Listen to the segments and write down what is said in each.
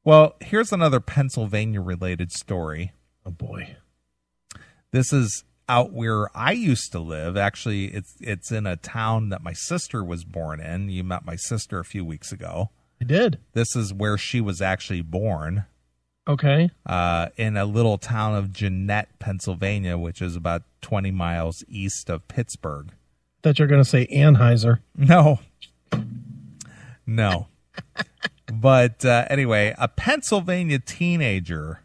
Well, here's another Pennsylvania-related story. Oh, boy. This is out where I used to live. Actually, it's in a town that my sister was born in. You met my sister a few weeks ago. I did. This is where she was actually born. Okay. In a little town of Jeannette, Pennsylvania, which is about 20 miles east of Pittsburgh. Thought you were going to say Anheuser. No. But anyway, a Pennsylvania teenager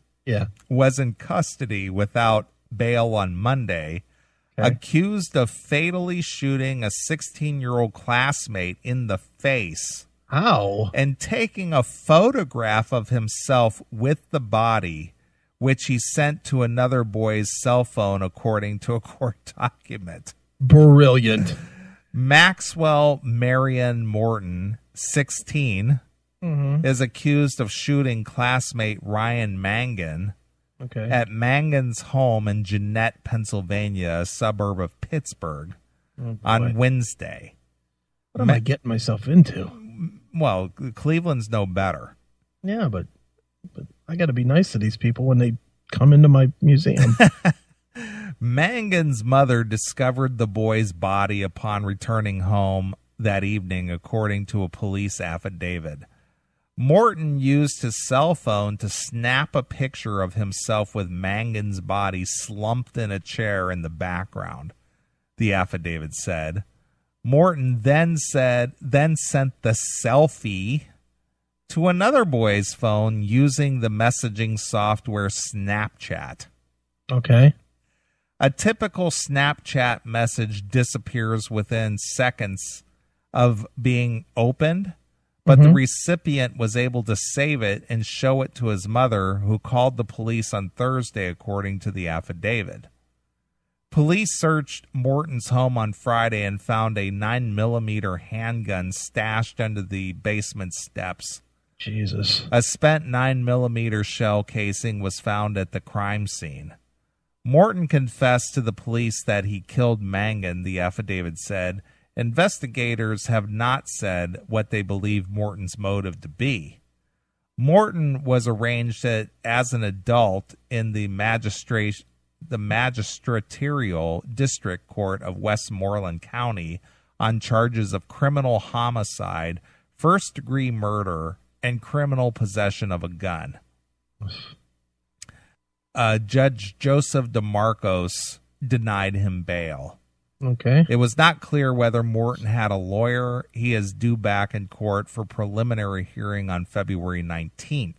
was in custody without bail on Monday, accused of fatally shooting a 16-year-old classmate in the face. How? And taking a photograph of himself with the body, which he sent to another boy's cell phone, according to a court document. Brilliant. Maxwell Marion Morton, 16, is accused of shooting classmate Ryan Mangan at Mangan's home in Jeannette, Pennsylvania, a suburb of Pittsburgh, on Wednesday. What am I getting myself into? Well, Cleveland's no better. Yeah, but I got to be nice to these people when they come into my museum. Mangan's mother discovered the boy's body upon returning home that evening, according to a police affidavit. Morton used his cell phone to snap a picture of himself with Mangan's body slumped in a chair in the background, the affidavit said. Morton then sent the selfie to another boy's phone using the messaging software Snapchat. Okay. A typical Snapchat message disappears within seconds of being opened, but the recipient was able to save it and show it to his mother, who called the police on Thursday, according to the affidavit. Police searched Morton's home on Friday and found a 9mm handgun stashed under the basement steps. Jesus. A spent 9mm shell casing was found at the crime scene. Morton confessed to the police that he killed Mangan, the affidavit said. Investigators have not said what they believe Morton's motive to be. Morton was arraigned as an adult in the magisterial district court of Westmoreland County on charges of criminal homicide, first-degree murder, and criminal possession of a gun. Judge Joseph DeMarcos denied him bail. Okay. It was not clear whether Morton had a lawyer. He is due back in court for preliminary hearing on February 19th.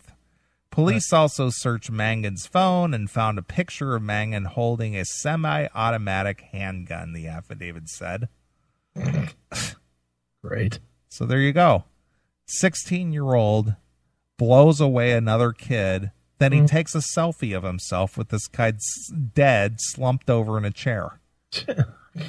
Police also searched Mangan's phone and found a picture of Mangan holding a semi-automatic handgun, the affidavit said. Great. So there you go. 16-year-old blows away another kid. Then he takes a selfie of himself with this guy dead, slumped over in a chair.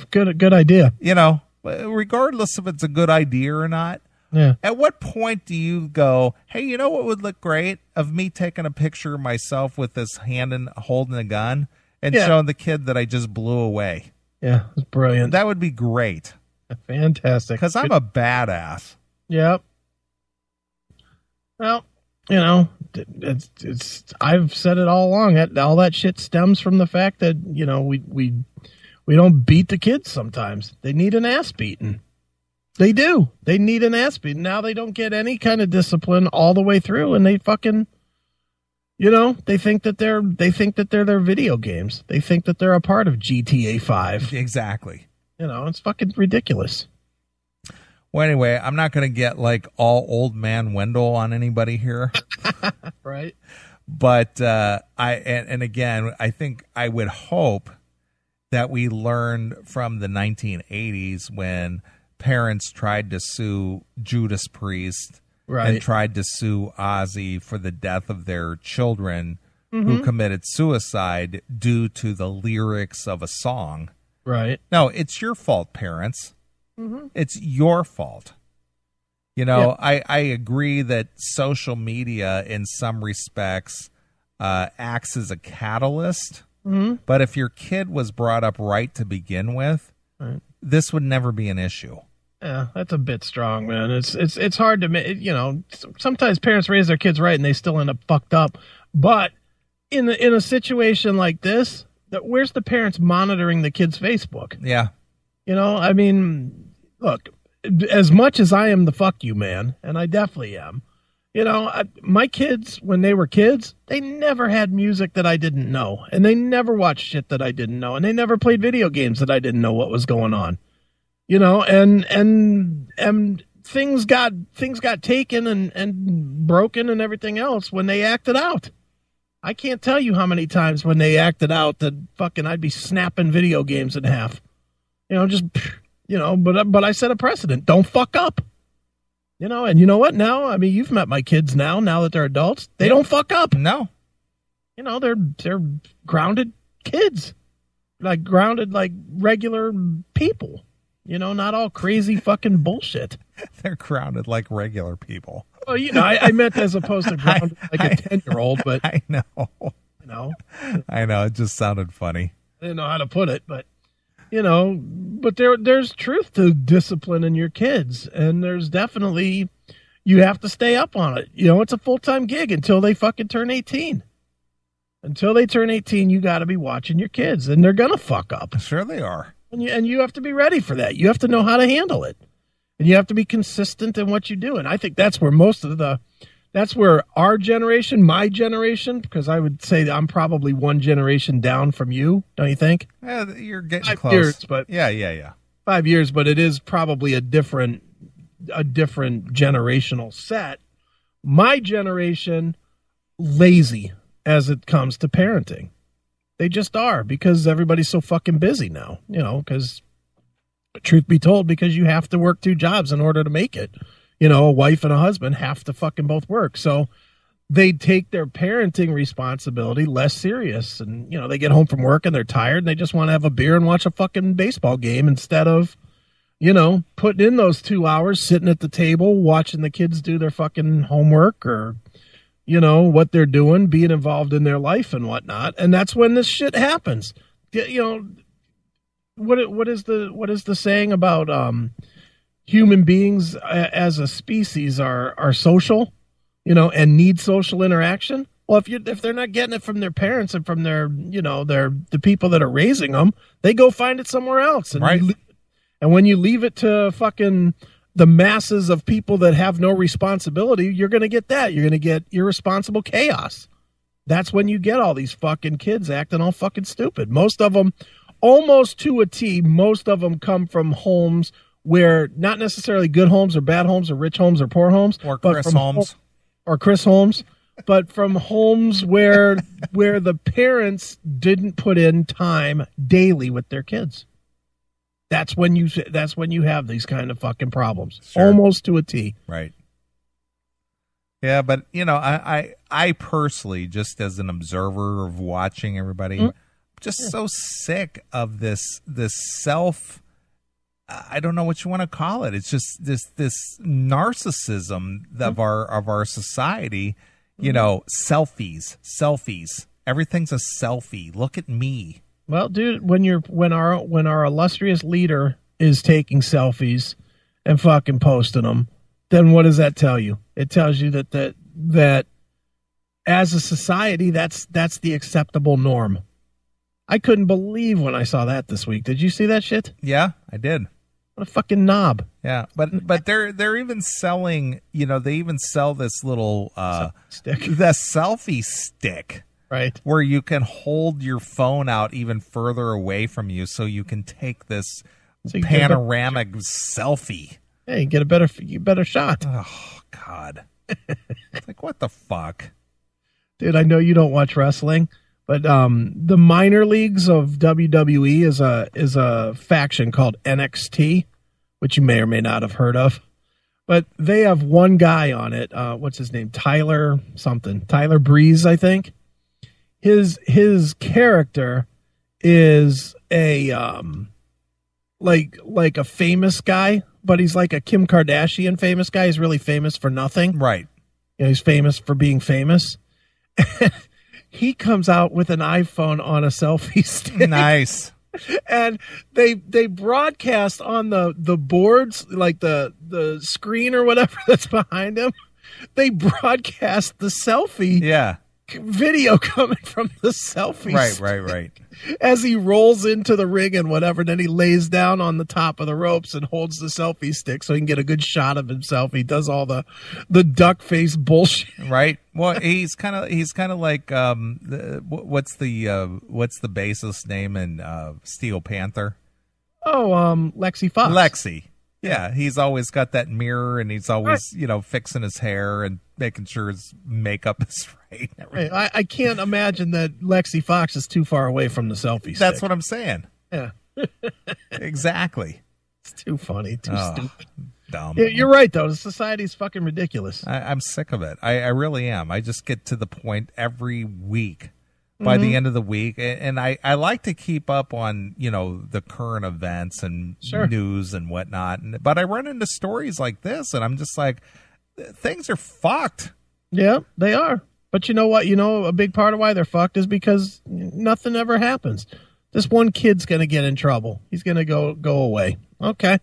Good idea. You know, regardless if it's a good idea or not, at what point do you go, hey, you know what would look great? Of me taking a picture of myself with this hand and holding a gun and showing the kid that I just blew away. Yeah, it's brilliant. That would be great. Fantastic. Because I'm a badass. Yep. Well, you know, it's I've said it all along. All that shit stems from the fact that, you know, we don't beat the kids sometimes. They need an ass beating. They do. They need an ass beating. Now they don't get any kind of discipline all the way through, and they fucking, you know, they think that they're their video games. They think that they're a part of GTA 5. Exactly. You know, it's fucking ridiculous. Well, anyway, I'm not going to get like all old man Wendell on anybody here. Right. But and again, I think I would hope that we learned from the 1980s when parents tried to sue Judas Priest and tried to sue Ozzy for the death of their children who committed suicide due to the lyrics of a song. Right. No, it's your fault, parents. It's your fault. You know, I agree that social media in some respects acts as a catalyst. But if your kid was brought up right to begin with, this would never be an issue. Yeah, that's a bit strong, man. It's hard to sometimes parents raise their kids right and they still end up fucked up. But in a situation like this, where's the parents monitoring the kid's Facebook? Yeah. I mean, look, as much as I am the fuck you man, and I definitely am, my kids, when they were kids, they never had music that I didn't know, and they never watched shit that I didn't know, and they never played video games that I didn't know what was going on. And things got taken and broken and everything else when they acted out. I can't tell you how many times when they acted out that fucking I'd be snapping video games in half. But I set a precedent. Don't fuck up. And you know what now? I mean, you've met my kids now that they're adults. They don't fuck up. No. They're grounded kids. Like grounded like regular people. Not all crazy fucking bullshit. They're grounded like regular people. Well, I meant as opposed to grounded like a 10-year-old, but I know. I know. It just sounded funny. I didn't know how to put it, but but there's truth to discipline in your kids, and there's definitely you have to stay up on it. It's a full-time gig until they fucking turn 18. Until they turn 18, you got to be watching your kids, and they're gonna fuck up. Sure, they are. And you have to be ready for that. You have to know how to handle it. And you have to be consistent in what you do. And I think that's where that's where our generation, my generation, because I would say I'm probably one generation down from you, don't you think? Yeah, you're getting 5 close. years, but yeah. 5 years, but it is probably a different generational set. My generation, lazy as it comes to parenting. They just are, because everybody's so fucking busy now, because truth be told, because you have to work 2 jobs in order to make it. A wife and a husband have to fucking both work. So they take their parenting responsibility less serious. And, they get home from work and they're tired and they just want to have a beer and watch a fucking baseball game instead of, putting in those 2 hours, sitting at the table, watching the kids do their fucking homework or what they're doing, being involved in their life and whatnot. And that's when this shit happens. What is the saying about human beings as a species are social, and need social interaction? Well, if they're not getting it from their parents and from the people that are raising them, they go find it somewhere else. And right. And when you leave it to fucking the masses of people that have no responsibility, you're going to get that. You're going to get irresponsible chaos. That's when you get all these fucking kids acting all fucking stupid. Most of them, almost to a T, most of them come from homes where not necessarily good homes or bad homes or rich homes or poor homes. Or Chris Holmes. Or Chris Holmes. But from homes where the parents didn't put in time daily with their kids. That's when you have these kind of fucking problems. Sure. Almost to a T. Right. Yeah, but I personally, just as an observer of watching everybody, just so sick of this self. I don't know what you want to call it. It's just this narcissism of our society. Selfies. Everything's a selfie. Look at me. Well, dude, when our illustrious leader is taking selfies and fucking posting them, then what does that tell you? It tells you that as a society, that's the acceptable norm. I couldn't believe when I saw that this week. Did you see that shit? Yeah, I did. What a fucking knob. Yeah, but they're even selling. They even sell this little stick, the selfie stick. Right. Where you can hold your phone out even further away from you so you can take this panoramic selfie. Hey, you get a better shot. Oh, God. It's like, what the fuck? Dude, I know you don't watch wrestling, but the minor leagues of WWE is a faction called NXT, which you may or may not have heard of. But they have one guy on it. What's his name? Tyler Breeze, I think. His character is a like a famous guy, but he's like a Kim Kardashian famous guy. He's really famous for nothing. Right. He's famous for being famous. He comes out with an iPhone on a selfie stick. Nice. And they broadcast on the boards, like the screen or whatever that's behind him. They broadcast the selfie video coming from the selfie Right. as he rolls into the ring and whatever. And then he lays down on the top of the ropes and holds the selfie stick so he can get a good shot of himself. He does all the duck face bullshit. Right. Well, he's kind of like what's the bassist name in Steel Panther? Oh, Lexi Fox. Lexi. Yeah, he's always got that mirror, and he's always, fixing his hair and making sure his makeup is right. Right. I can't imagine that Lexi Fox is too far away from the selfie stick. That's what I'm saying. Yeah. Exactly. It's too funny, too stupid. Dumb. Yeah, you're right, though. The society's fucking ridiculous. I'm sick of it. I really am. I just get to the point every week. By the end of the week, and I like to keep up on, the current events and news and whatnot, but I run into stories like this, and I'm just like, things are fucked. Yeah, they are. But you know what? A big part of why they're fucked is because nothing ever happens. This one kid's going to get in trouble. He's going to go away. Okay.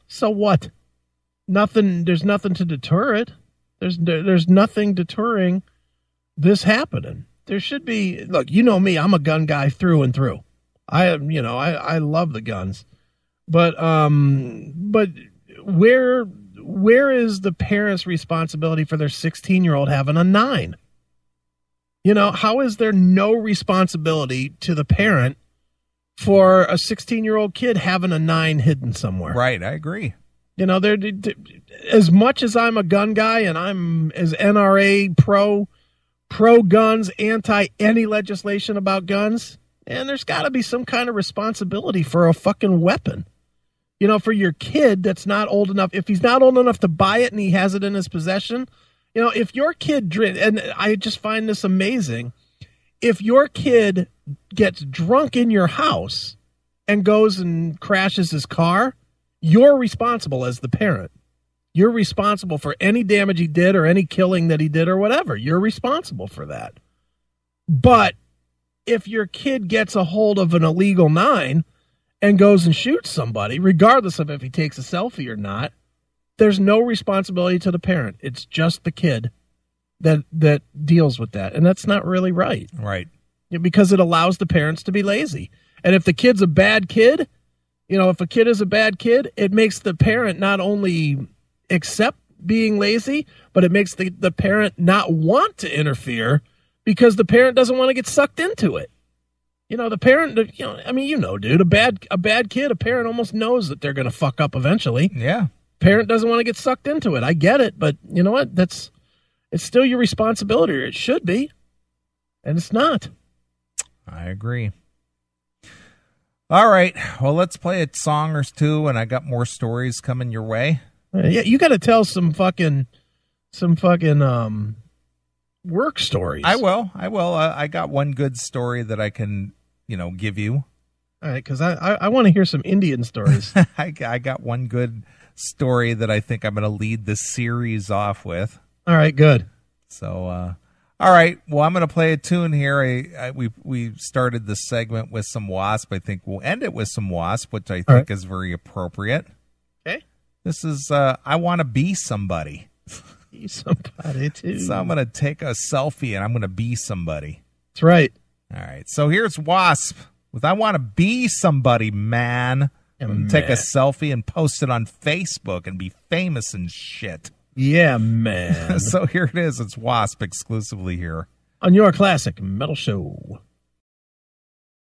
So what? Nothing. There's nothing to deter it. There's nothing deterring this happening. There should be, look, me, I'm a gun guy through and through. I love the guns. But where is the parents' responsibility for their 16-year-old having a 9? How is there no responsibility to the parent for a 16-year-old kid having a 9 hidden somewhere? Right, I agree. As much as I'm a gun guy and I'm as NRA pro guns, anti any legislation about guns, and there's got to be some kind of responsibility for a fucking weapon. For your kid that's not old enough, if he's not old enough to buy it and he has it in his possession, if your kid and I just find this amazing, if your kid gets drunk in your house and goes and crashes his car, you're responsible as the parent. You're responsible for any damage he did or any killing that he did or whatever. You're responsible for that. But if your kid gets a hold of an illegal 9 and goes and shoots somebody, regardless of if he takes a selfie or not, there's no responsibility to the parent. It's just the kid that deals with that. And that's not really right. Right. Because it allows the parents to be lazy. And if the kid's a bad kid, if a kid is a bad kid, it makes the parent not only accept being lazy, but it makes the parent not want to interfere because the parent doesn't want to get sucked into it. The parent, dude, a bad kid, a parent almost knows that they're going to fuck up eventually. Yeah. Parent doesn't want to get sucked into it. I get it, but you know what? It's still your responsibility, or it should be. And it's not. I agree. All right. Well, let's play a song or two, and I got more stories coming your way. Yeah, you got to tell some fucking work stories. I will. I got one good story that I can, give you. All right, because I want to hear some Indian stories. I got one good story that I think I'm going to lead the series off with. All right, good. So, all right. Well, I'm going to play a tune here. We started this segment with some Wasp. I think we'll end it with some Wasp, which I think is very appropriate. Okay. This is I Want to Be Somebody. Be somebody, too. So I'm going to take a selfie, and I'm going to be somebody. That's right. All right. So here's Wasp with I Want to Be Somebody, man. And take a selfie and post it on Facebook and be famous and shit. Yeah, man. So here it is. It's Wasp exclusively here on your classic metal show.